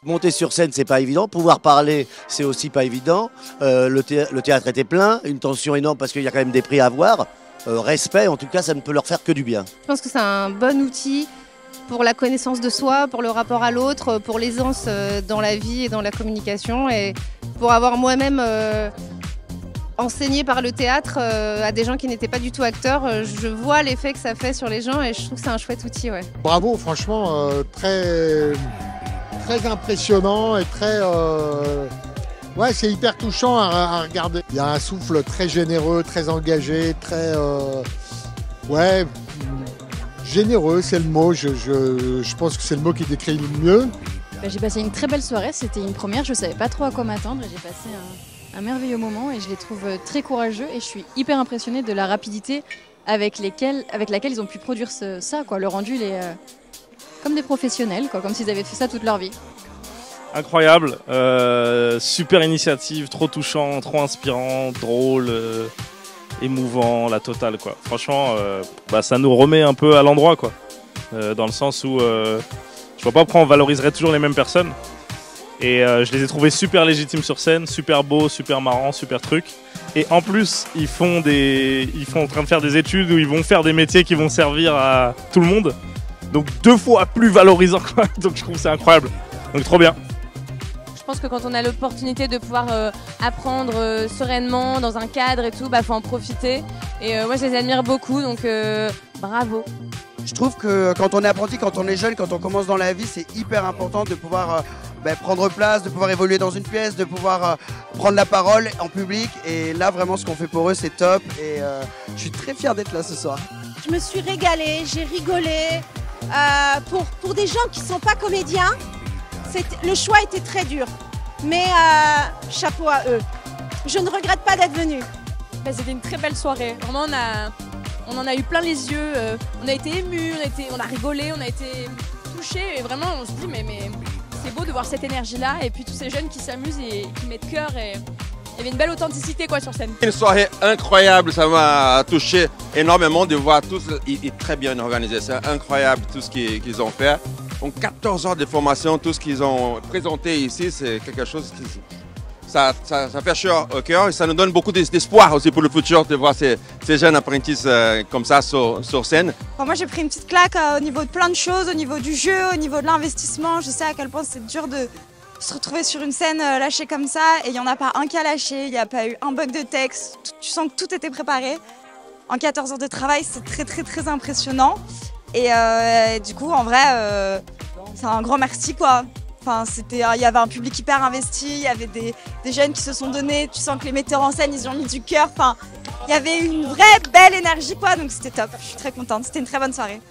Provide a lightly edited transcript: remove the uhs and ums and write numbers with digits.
Monter sur scène, c'est pas évident. Pouvoir parler, c'est aussi pas évident. Le théâtre était plein, une tension énorme parce qu'il y a quand même des prix à avoir. Respect, en tout cas, ça ne peut leur faire que du bien. Je pense que c'est un bon outil pour la connaissance de soi, pour le rapport à l'autre, pour l'aisance dans la vie et dans la communication. Et pour avoir moi-même enseigné par le théâtre à des gens qui n'étaient pas du tout acteurs, je vois l'effet que ça fait sur les gens et je trouve que c'est un chouette outil. Ouais. Bravo, franchement, très impressionnant et très... Ouais, c'est hyper touchant à regarder. Il y a un souffle très généreux, très engagé, très... Ouais, généreux, c'est le mot. Je pense que c'est le mot qui décrit le mieux. J'ai passé une très belle soirée, c'était une première, je ne savais pas trop à quoi m'attendre. J'ai passé un merveilleux moment et je les trouve très courageux et je suis hyper impressionnée de la rapidité avec laquelle ils ont pu produire ça. Quoi. Le rendu, il est comme des professionnels, quoi, comme s'ils avaient fait ça toute leur vie. Incroyable, super initiative, trop touchant, trop inspirant, drôle, émouvant, la totale quoi. Franchement, ça nous remet un peu à l'endroit quoi, dans le sens où je vois pas pourquoi on valoriserait toujours les mêmes personnes. Et je les ai trouvés super légitimes sur scène, super beaux, super marrants, super trucs. Et en plus, ils sont en train de faire des études où ils vont faire des métiers qui vont servir à tout le monde. Donc 2 fois plus valorisant quoi. Donc je trouve que c'est incroyable. Donc trop bien. Je pense que quand on a l'opportunité de pouvoir apprendre sereinement dans un cadre et tout, faut en profiter. Et moi je les admire beaucoup, donc bravo. Je trouve que quand on est apprenti, quand on est jeune, quand on commence dans la vie, c'est hyper important de pouvoir prendre place, de pouvoir évoluer dans une pièce, de pouvoir prendre la parole en public. Et là vraiment ce qu'on fait pour eux c'est top et je suis très fier d'être là ce soir. Je me suis régalée, j'ai rigolé. Pour des gens qui ne sont pas comédiens, le choix était très dur, mais chapeau à eux. Je ne regrette pas d'être venue. C'était une très belle soirée. Vraiment, on en a eu plein les yeux. On a été émus, on a rigolé, on a été touchés. Et vraiment, on se dit, mais c'est beau de voir cette énergie-là. Et puis tous ces jeunes qui s'amusent et qui mettent cœur. Et il y avait une belle authenticité quoi, sur scène. Une soirée incroyable, ça m'a touché énormément de voir tous. Il est très bien organisé, c'est incroyable tout ce qu'ils ont fait. Donc 14 heures de formation, tout ce qu'ils ont présenté ici, c'est quelque chose qui ça fait chaud au cœur et ça nous donne beaucoup d'espoir aussi pour le futur de voir ces jeunes apprentis comme ça sur scène. Moi j'ai pris une petite claque au niveau de plein de choses, au niveau du jeu, au niveau de l'investissement. Je sais à quel point c'est dur de se retrouver sur une scène lâchée comme ça et il n'y en a pas un qui a lâché, il n'y a pas eu un bug de texte, tu sens que tout était préparé. En 14 heures de travail, c'est très impressionnant. Et du coup, en vrai, c'est un grand merci quoi. Enfin, il y avait un public hyper investi, il y avait des jeunes qui se sont donnés, tu sens que les metteurs en scène, ils ont mis du cœur. Enfin, il y avait une vraie belle énergie quoi, donc c'était top. Je suis très contente, c'était une très bonne soirée.